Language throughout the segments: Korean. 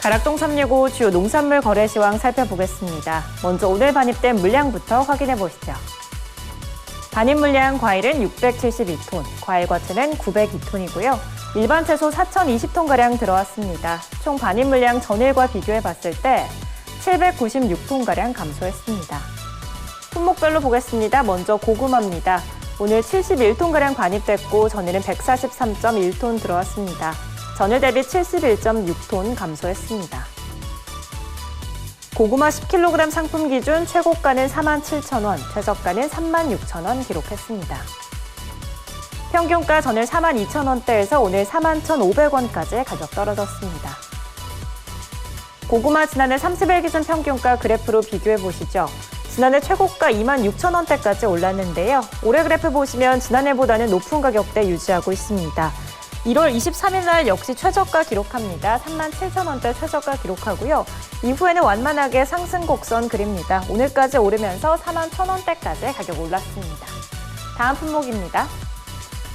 가락동 365 주요 농산물 거래 시황 살펴보겠습니다. 먼저 오늘 반입된 물량부터 확인해 보시죠. 반입 물량 과일은 672톤, 과일 과채는 902톤이고요. 일반 채소 4,020톤가량 들어왔습니다. 총 반입 물량 전일과 비교해 봤을 때 796톤가량 감소했습니다. 품목별로 보겠습니다. 먼저 고구마입니다. 오늘 71톤가량 반입됐고 전일은 143.1톤 들어왔습니다. 전일 대비 71.6톤 감소했습니다. 고구마 10kg 상품 기준 최고가는 47,000원, 최저가는 36,000원 기록했습니다. 평균가 전일 42,000원대에서 오늘 41,500원까지 가격 떨어졌습니다. 고구마 지난해 30일 기준 평균가 그래프로 비교해 보시죠. 지난해 최고가 26,000원대까지 올랐는데요. 올해 그래프 보시면 지난해보다는 높은 가격대 유지하고 있습니다. 1월 23일 날 역시 최저가 기록합니다. 37,000원대 최저가 기록하고요. 이후에는 완만하게 상승 곡선 그립니다. 오늘까지 오르면서 41,000원대까지 가격 올랐습니다. 다음 품목입니다.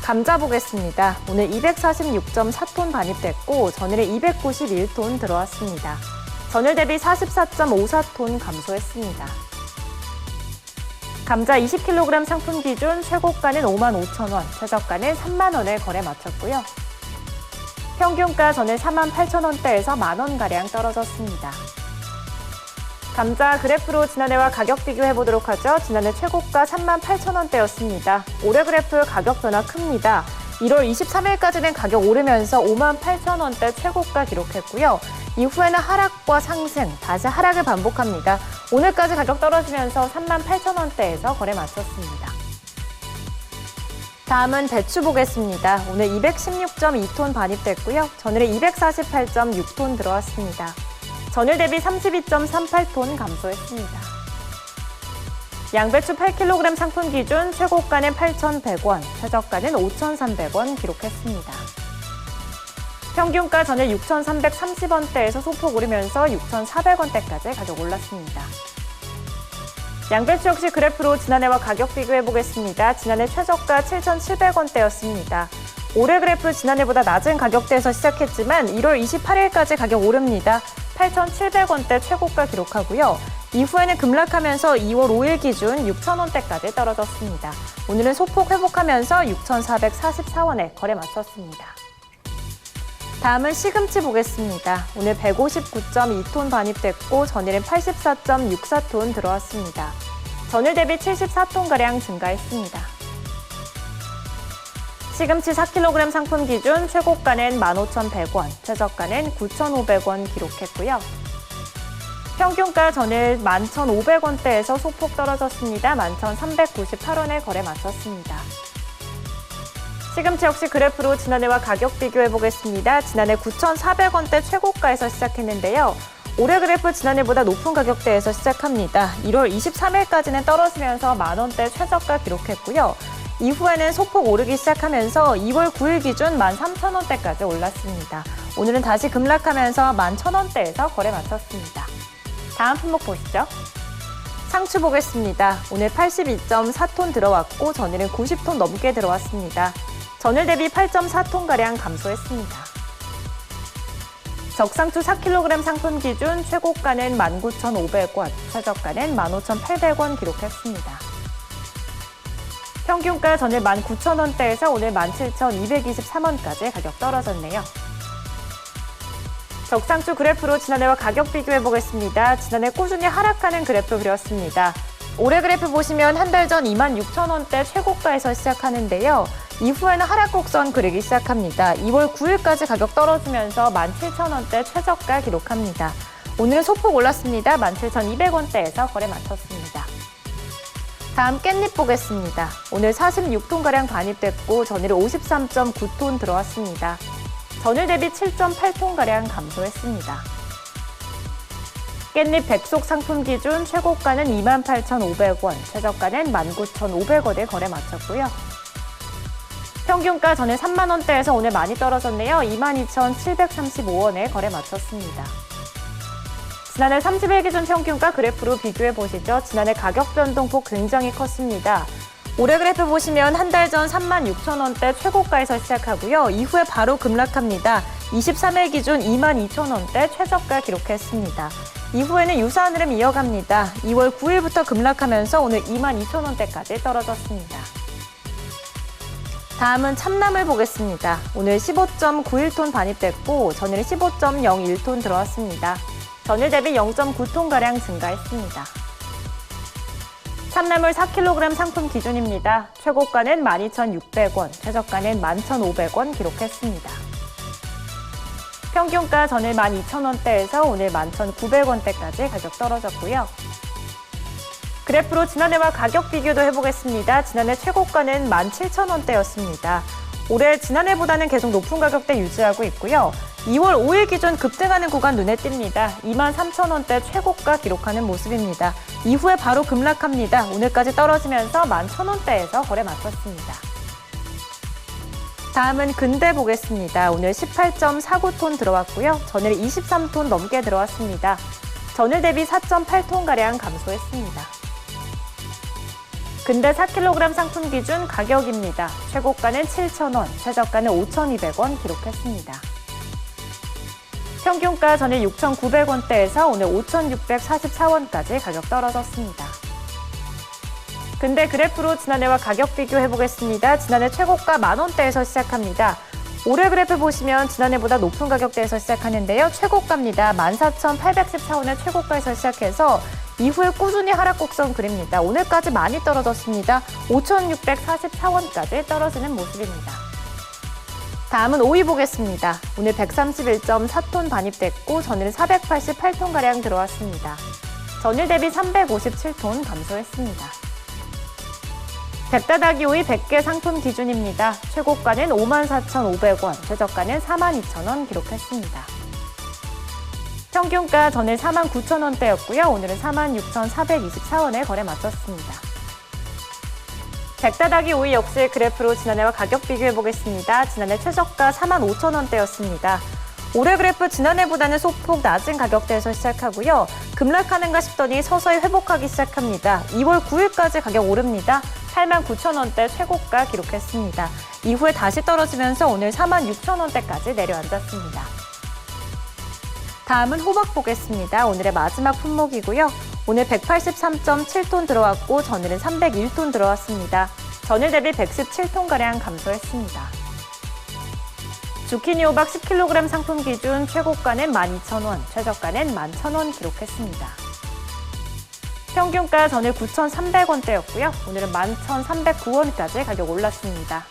감자 보겠습니다. 오늘 246.4톤 반입됐고 전일에 291톤 들어왔습니다. 전일 대비 44.54톤 감소했습니다. 감자 20kg 상품 기준 최고가는 55,000원, 최저가는 30,000원에 거래 마쳤고요. 평균가 전일 48,000원대에서 만원가량 떨어졌습니다. 감자 그래프로 지난해와 가격 비교해 보도록 하죠. 지난해 최고가 38,000원대였습니다. 올해 그래프 가격 변화 큽니다. 1월 23일까지는 가격 오르면서 58,000원대 최고가 기록했고요. 이후에는 하락과 상승, 다시 하락을 반복합니다. 오늘까지 가격 떨어지면서 38,000원대에서 거래 마쳤습니다. 다음은 배추 보겠습니다. 오늘 216.2톤 반입됐고요. 전일에 248.6톤 들어왔습니다. 전일 대비 32.38톤 감소했습니다. 양배추 8kg 상품 기준 최고가는 8,100원, 최저가는 5,300원 기록했습니다. 평균가 전일 6,330원대에서 소폭 오르면서 6,400원대까지 가격 올랐습니다. 양배추 역시 그래프로 지난해와 가격 비교해 보겠습니다. 지난해 최저가 7,700원대였습니다. 올해 그래프 지난해보다 낮은 가격대에서 시작했지만 1월 28일까지 가격 오릅니다. 8,700원대 최고가 기록하고요. 이후에는 급락하면서 2월 5일 기준 6,000원대까지 떨어졌습니다. 오늘은 소폭 회복하면서 6,444원에 거래 마쳤습니다. 다음은 시금치 보겠습니다. 오늘 159.2톤 반입됐고 전일은 84.64톤 들어왔습니다. 전일 대비 74톤가량 증가했습니다. 시금치 4kg 상품 기준 최고가는 15,100원, 최저가는 9,500원 기록했고요. 평균가 전일 11,500원대에서 소폭 떨어졌습니다. 11,398원에 거래 마쳤습니다. 시금치 역시 그래프로 지난해와 가격 비교해 보겠습니다. 지난해 9,400원대 최고가에서 시작했는데요. 올해 그래프 지난해보다 높은 가격대에서 시작합니다. 1월 23일까지는 떨어지면서 만원대 최저가 기록했고요. 이후에는 소폭 오르기 시작하면서 2월 9일 기준 13,000원대까지 올랐습니다. 오늘은 다시 급락하면서 11,000원대에서 거래 마쳤습니다. 다음 품목 보시죠. 상추 보겠습니다. 오늘 82.4톤 들어왔고 전일은 90톤 넘게 들어왔습니다. 전일 대비 8.4톤가량 감소했습니다. 적상추 4kg 상품 기준 최고가는 19,500원, 최저가는 15,800원 기록했습니다. 평균가 전일 19,000원대에서 오늘 17,223원까지 가격 떨어졌네요. 적상추 그래프로 지난해와 가격 비교해 보겠습니다. 지난해 꾸준히 하락하는 그래프 그렸습니다. 올해 그래프 보시면 한 달 전 26,000원대 최고가에서 시작하는데요. 이후에는 하락 곡선 그리기 시작합니다. 2월 9일까지 가격 떨어지면서 17,000원대 최저가 기록합니다. 오늘은 소폭 올랐습니다. 17,200원대에서 거래 마쳤습니다. 다음 깻잎 보겠습니다. 오늘 46톤가량 반입됐고 전일에 53.9톤 들어왔습니다. 전일 대비 7.8톤가량 감소했습니다. 깻잎 백속 상품 기준 최고가는 28,500원, 최저가는 19,500원에 거래 마쳤고요. 평균가 전일 3만원대에서 오늘 많이 떨어졌네요. 22,735원에 거래 마쳤습니다. 지난해 30일 기준 평균가 그래프로 비교해 보시죠. 지난해 가격 변동폭 굉장히 컸습니다. 올해 그래프 보시면 한 달 전 36,000원대 최고가에서 시작하고요. 이후에 바로 급락합니다. 23일 기준 22,000원대 최저가 기록했습니다. 이후에는 유사한 흐름 이어갑니다. 2월 9일부터 급락하면서 오늘 22,000원대까지 떨어졌습니다. 다음은 참나물 보겠습니다. 오늘 15.91톤 반입됐고 전일 15.01톤 들어왔습니다. 전일 대비 0.9톤가량 증가했습니다. 참나물 4kg 상품 기준입니다. 최고가는 12,600원, 최저가는 11,500원 기록했습니다. 평균가 전일 12,000원대에서 오늘 11,900원대까지 가격 떨어졌고요. 그래프로 지난해와 가격 비교도 해보겠습니다. 지난해 최고가는 17,000원대였습니다. 올해 지난해보다는 계속 높은 가격대 유지하고 있고요. 2월 5일 기준 급등하는 구간 눈에 띕니다. 23,000원대 최고가 기록하는 모습입니다. 이후에 바로 급락합니다. 오늘까지 떨어지면서 11,000원대에서 거래 마쳤습니다. 다음은 근대 보겠습니다. 오늘 18.49톤 들어왔고요. 전일 23톤 넘게 들어왔습니다. 전일 대비 4.8톤가량 감소했습니다. 근대 4kg 상품 기준 가격입니다. 최고가는 7,000원, 최저가는 5,200원 기록했습니다. 평균가 전일 6,900원대에서 오늘 5,644원까지 가격 떨어졌습니다. 근데 그래프로 지난해와 가격 비교해보겠습니다. 지난해 최고가 만원대에서 시작합니다. 올해 그래프 보시면 지난해보다 높은 가격대에서 시작하는데요. 최고가입니다. 14,814원의 최고가에서 시작해서 이후에 꾸준히 하락 곡선 그립니다. 오늘까지 많이 떨어졌습니다. 5,644원까지 떨어지는 모습입니다. 다음은 오이 보겠습니다. 오늘 131.4톤 반입됐고 전일 488톤가량 들어왔습니다. 전일 대비 357톤 감소했습니다. 백다다기 오이 100개 상품 기준입니다. 최고가는 54,500원, 최저가는 42,000원 기록했습니다. 평균가 전일 49,000원대였고요. 오늘은 46,424원에 거래 마쳤습니다. 백다다기 오이 역시 그래프로 지난해와 가격 비교해보겠습니다. 지난해 최저가 45,000원대였습니다. 올해 그래프 지난해보다는 소폭 낮은 가격대에서 시작하고요. 급락하는가 싶더니 서서히 회복하기 시작합니다. 2월 9일까지 가격 오릅니다. 89,000원대 최고가 기록했습니다. 이후에 다시 떨어지면서 오늘 46,000원대까지 내려앉았습니다. 다음은 호박 보겠습니다. 오늘의 마지막 품목이고요. 오늘 183.7톤 들어왔고 전일은 301톤 들어왔습니다. 전일 대비 117톤가량 감소했습니다. 주키니 호박 10kg 상품 기준 최고가는 12,000원, 최저가는 11,000원 기록했습니다. 평균가 전일 9,300원대였고요. 오늘은 11,309원까지 가격 올랐습니다.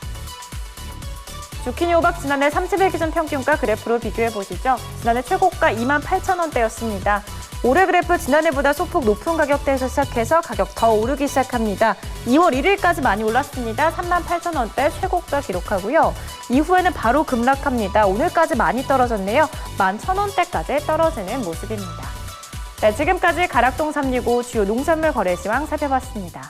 주키니 호박 지난해 30일 기준 평균가 그래프로 비교해보시죠. 지난해 최고가 28,000원대였습니다. 올해 그래프 지난해보다 소폭 높은 가격대에서 시작해서 가격 더 오르기 시작합니다. 2월 1일까지 많이 올랐습니다. 38,000원대 최고가 기록하고요. 이후에는 바로 급락합니다. 오늘까지 많이 떨어졌네요. 11,000원대까지 떨어지는 모습입니다. 네, 지금까지 가락동 365 주요 농산물 거래 시황 살펴봤습니다.